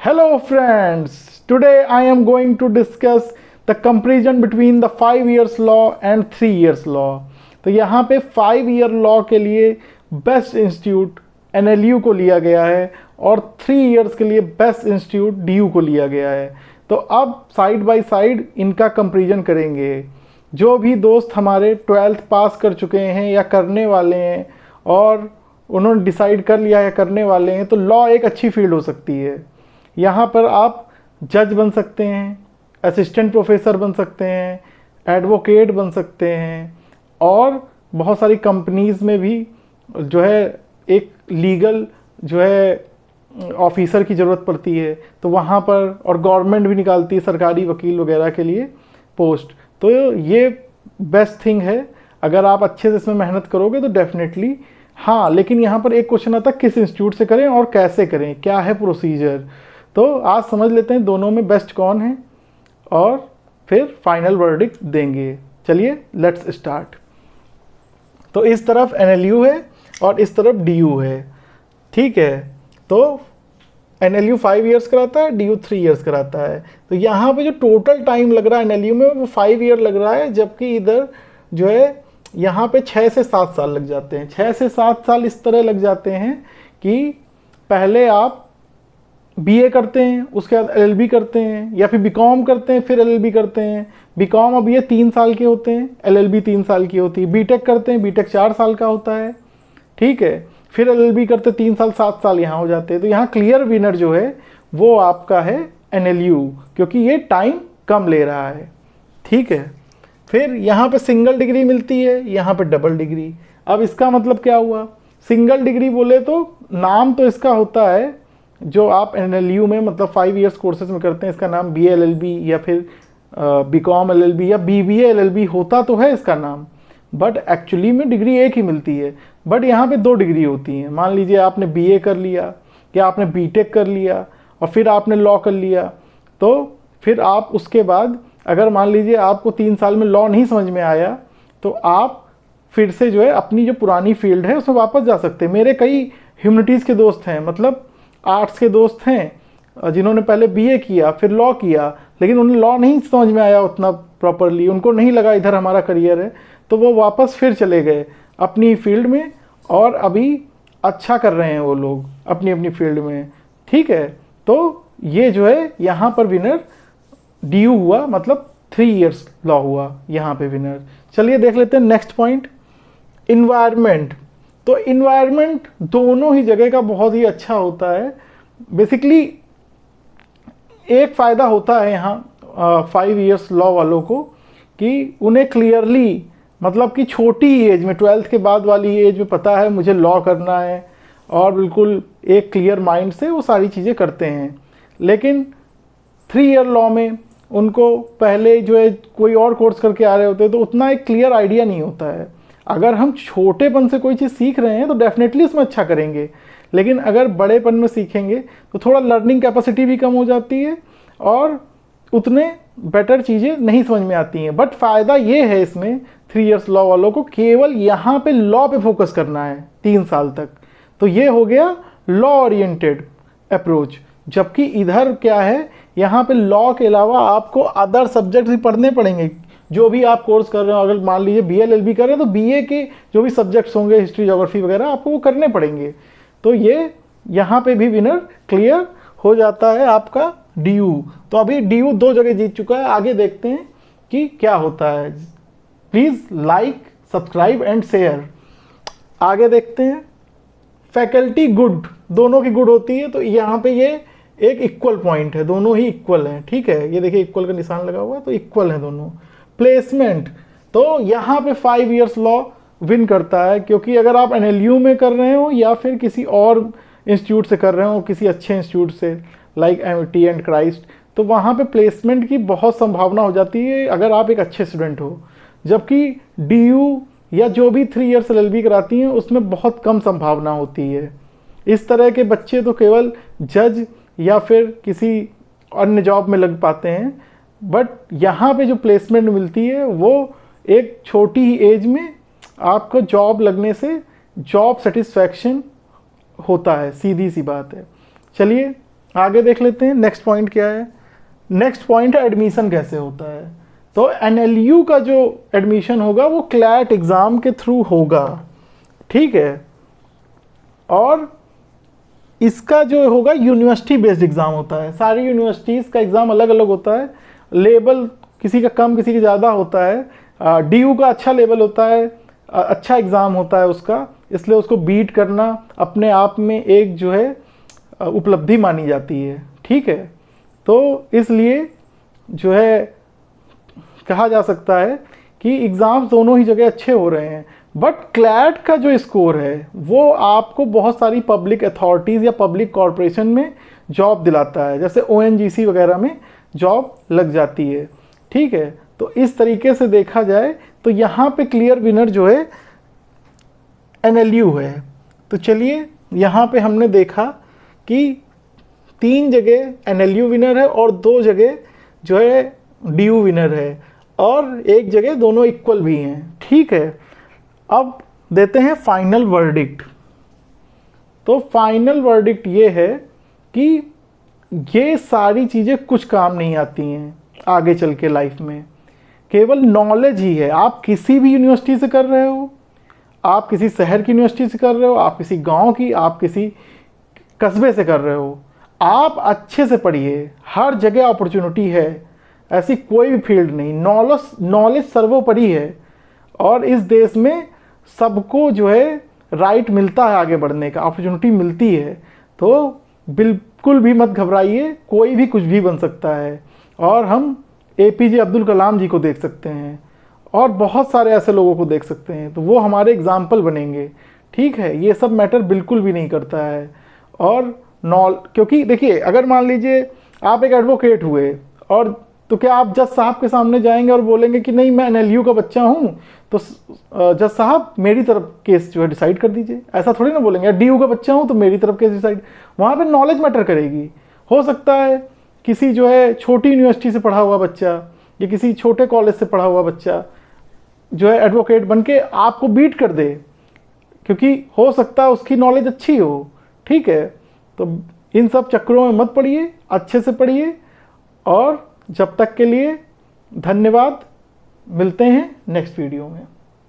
Hello friends, today I am going to discuss the comparison between the 5 years law and 3 years law. तो यहाँ पे 5 year law के लिए best institute NLU को लिया गया है और 3 years के लिए बेस्ट इंस्टीट्यूट DU को लिया गया है। तो अब साइड बाय साइड इनका कंपैरिजन करेंगे। जो भी दोस्त हमारे 12th पास कर चुके हैं या करने वाले हैं और उन्होंने डिसाइड कर लिया है करने वाले हैं, तो लॉ एक अच्छी फील्ड हो सकती है। यहाँ पर आप जज बन सकते हैं, असिस्टेंट प्रोफेसर बन सकते हैं, एडवोकेट बन सकते हैं और बहुत सारी कंपनीज़ में भी जो है एक लीगल जो है ऑफिसर की ज़रूरत पड़ती है, तो वहाँ पर और गवर्नमेंट भी निकालती है सरकारी वकील वगैरह के लिए पोस्ट। तो ये बेस्ट थिंग है, अगर आप अच्छे से इसमें मेहनत करोगे तो डेफिनेटली। हाँ, लेकिन यहाँ पर एक क्वेश्चन आता है किस इंस्टीट्यूट से करें और कैसे करें, क्या है प्रोसीजर। तो आज समझ लेते हैं दोनों में बेस्ट कौन है और फिर फाइनल वर्डिक्ट देंगे। चलिए लेट्स स्टार्ट। तो इस तरफ NLU है और इस तरफ DU है, ठीक है। तो NLU 5 years कराता है, DU 3 years कराता है। तो यहाँ पे जो टोटल टाइम लग रहा है NLU में वो 5 year लग रहा है, जबकि इधर जो है यहाँ पे 6 से 7 साल लग जाते हैं। 6 से 7 साल इस तरह लग जाते हैं कि पहले आप BA करते हैं, उसके बाद LLB करते हैं, या फिर BCom करते हैं फिर LLB करते हैं। BCom अब ये 3 साल के होते हैं, LLB 3 साल की होती है। BTech करते हैं, BTech 4 साल का होता है, ठीक है। फिर LLB करते 3 साल 7 साल यहाँ हो जाते हैं। तो यहाँ क्लियर विनर जो है वो आपका है NLU, क्योंकि ये टाइम कम ले रहा है, ठीक है। फिर यहाँ पे सिंगल डिग्री मिलती है, यहाँ पे डबल डिग्री। अब इसका मतलब क्या हुआ, सिंगल डिग्री बोले तो नाम तो इसका होता है जो आप NLU में मतलब 5 years कोर्सेज में करते हैं, इसका नाम BA LLB या फिर BCom LLB या BBA LLB होता तो है इसका नाम, बट एक्चुअली में डिग्री एक ही मिलती है। बट यहाँ पे 2 डिग्री होती हैं। मान लीजिए आपने BA कर लिया या आपने BTech कर लिया और फिर आपने लॉ कर लिया, तो फिर आप उसके बाद अगर मान लीजिए आपको 3 साल में लॉ नहीं समझ में आया, तो आप फिर से जो है अपनी जो पुरानी फील्ड है उसमें वापस जा सकते हैं। मेरे कई ह्यूमैनिटीज़ के दोस्त हैं, मतलब आर्ट्स के दोस्त हैं जिन्होंने पहले BA किया फिर लॉ किया, लेकिन उन्हें लॉ नहीं समझ में आया उतना प्रॉपरली, उनको नहीं लगा इधर हमारा करियर है, तो वो वापस फिर चले गए अपनी फील्ड में और अभी अच्छा कर रहे हैं वो लोग अपनी अपनी फील्ड में, ठीक है। तो ये जो है यहाँ पर विनर DU हुआ, मतलब 3 years लॉ हुआ यहाँ पे विनर। चलिए देख लेते हैं नेक्स्ट पॉइंट, इन्वायरमेंट। तो इन्वायरमेंट दोनों ही जगह का बहुत ही अच्छा होता है। बेसिकली एक फ़ायदा होता है यहाँ 5 years लॉ वालों को कि उन्हें क्लियरली, मतलब कि छोटी एज में 12th के बाद वाली एज में पता है मुझे लॉ करना है और बिल्कुल एक क्लियर माइंड से वो सारी चीज़ें करते हैं। लेकिन 3 year लॉ में उनको पहले जो है कोई और कोर्स करके आ रहे होते हैं, तो उतना एक क्लियर आइडिया नहीं होता है। अगर हम छोटेपन से कोई चीज़ सीख रहे हैं तो डेफिनेटली उसमें अच्छा करेंगे, लेकिन अगर बड़ेपन में सीखेंगे तो थोड़ा लर्निंग कैपेसिटी भी कम हो जाती है और उतने बेटर चीज़ें नहीं समझ में आती हैं। बट फ़ायदा ये है इसमें 3 years लॉ वालों को केवल यहाँ पे लॉ पे फोकस करना है 3 साल तक, तो ये हो गया लॉ ओरिएंटेड अप्रोच। जबकि इधर क्या है, यहाँ पे लॉ के अलावा आपको अदर सब्जेक्ट भी पढ़ने पड़ेंगे। जो भी आप कोर्स कर रहे हो, अगर मान लीजिए BA LLB कर रहे हैं तो BA के जो भी सब्जेक्ट्स होंगे, हिस्ट्री ज्योग्राफी वगैरह, आपको वो करने पड़ेंगे। तो ये यहाँ पे भी विनर क्लियर हो जाता है आपका DU। तो अभी DU 2 जगह जीत चुका है। आगे देखते हैं कि क्या होता है। Please like, subscribe and share. आगे देखते हैं, फैकल्टी गुड, दोनों की गुड होती है। तो यहाँ पे ये एक इक्वल पॉइंट है, दोनों ही इक्वल हैं, ठीक है। ये देखिए इक्वल का निशान लगा हुआ है, तो इक्वल हैं दोनों। प्लेसमेंट, तो यहाँ पे 5 years लॉ विन करता है, क्योंकि अगर आप NLU में कर रहे हो या फिर किसी और इंस्टीट्यूट से कर रहे हो, किसी अच्छे इंस्टीट्यूट से लाइक MIT एंड क्राइस्ट, तो वहाँ पे प्लेसमेंट की बहुत संभावना हो जाती है अगर आप एक अच्छे स्टूडेंट हो। जबकि DU या जो भी 3 years LLB कराती हैं उसमें बहुत कम संभावना होती है। इस तरह के बच्चे तो केवल जज या फिर किसी अन्य जॉब में लग पाते हैं, बट यहाँ पे जो प्लेसमेंट मिलती है वो एक छोटी ही एज में आपको जॉब लगने से जॉब सेटिस्फैक्शन होता है, सीधी सी बात है। चलिए आगे देख लेते हैं नेक्स्ट पॉइंट क्या है। नेक्स्ट पॉइंट है एडमिशन कैसे होता है। तो NLU का जो एडमिशन होगा वो क्लैट एग्ज़ाम के थ्रू होगा, ठीक है। और इसका जो होगा यूनिवर्सिटी बेस्ड एग्ज़ाम होता है। सारी यूनिवर्सिटीज़ का एग्ज़ाम अलग अलग होता है, लेवल किसी का कम किसी का ज़्यादा होता है। DU का अच्छा लेवल होता है, अच्छा एग्ज़ाम होता है उसका, इसलिए उसको बीट करना अपने आप में एक जो है उपलब्धि मानी जाती है, ठीक है। तो इसलिए जो है कहा जा सकता है कि एग्ज़ाम्स दोनों ही जगह अच्छे हो रहे हैं। बट क्लैट का जो स्कोर है वो आपको बहुत सारी पब्लिक अथॉरिटीज़ या पब्लिक कॉरपोरेशन में जॉब दिलाता है, जैसे ONGC वगैरह में जॉब लग जाती है, ठीक है। तो इस तरीके से देखा जाए तो यहाँ पे क्लियर विनर जो है NLU है। तो चलिए यहाँ पे हमने देखा कि 3 जगह NLU विनर है और 2 जगह जो है DU विनर है, और 1 जगह दोनों इक्वल भी हैं, ठीक है। अब देते हैं फाइनल वर्डिक्ट। तो फाइनल वर्डिक्ट ये है कि ये सारी चीज़ें कुछ काम नहीं आती हैं आगे चल के लाइफ में, केवल नॉलेज ही है। आप किसी भी यूनिवर्सिटी से कर रहे हो, आप किसी शहर की यूनिवर्सिटी से कर रहे हो, आप किसी गांव की, आप किसी कस्बे से कर रहे हो, आप अच्छे से पढ़िए, हर जगह अपॉर्चुनिटी है, ऐसी कोई भी फील्ड नहीं। नॉलेज सर्वोपरि है, और इस देश में सबको जो है राइट मिलता है आगे बढ़ने का, अपॉर्चुनिटी मिलती है। तो बिल्कुल भी मत घबराइए, कोई भी कुछ भी बन सकता है। और हम APJ अब्दुल कलाम जी को देख सकते हैं और बहुत सारे ऐसे लोगों को देख सकते हैं, तो वो हमारे एग्जाम्पल बनेंगे, ठीक है। ये सब मैटर बिल्कुल भी नहीं करता है। और क्योंकि देखिए, अगर मान लीजिए आप एक एडवोकेट हुए, और तो क्या आप जज साहब के सामने जाएंगे और बोलेंगे कि नहीं मैं NLU का बच्चा हूँ, तो जज साहब मेरी तरफ केस जो है डिसाइड कर दीजिए, ऐसा थोड़ी ना बोलेंगे। DU का बच्चा हूँ तो मेरी तरफ केस डिसाइड, वहाँ पे नॉलेज मैटर करेगी। हो सकता है किसी जो है छोटी यूनिवर्सिटी से पढ़ा हुआ बच्चा या किसी छोटे कॉलेज से पढ़ा हुआ बच्चा जो है एडवोकेट बन के आपको बीट कर दे, क्योंकि हो सकता है उसकी नॉलेज अच्छी हो, ठीक है। तो इन सब चक्रों में मत पड़िए, अच्छे से पढ़िए। और जब तक के लिए धन्यवाद, मिलते हैं नेक्स्ट वीडियो में।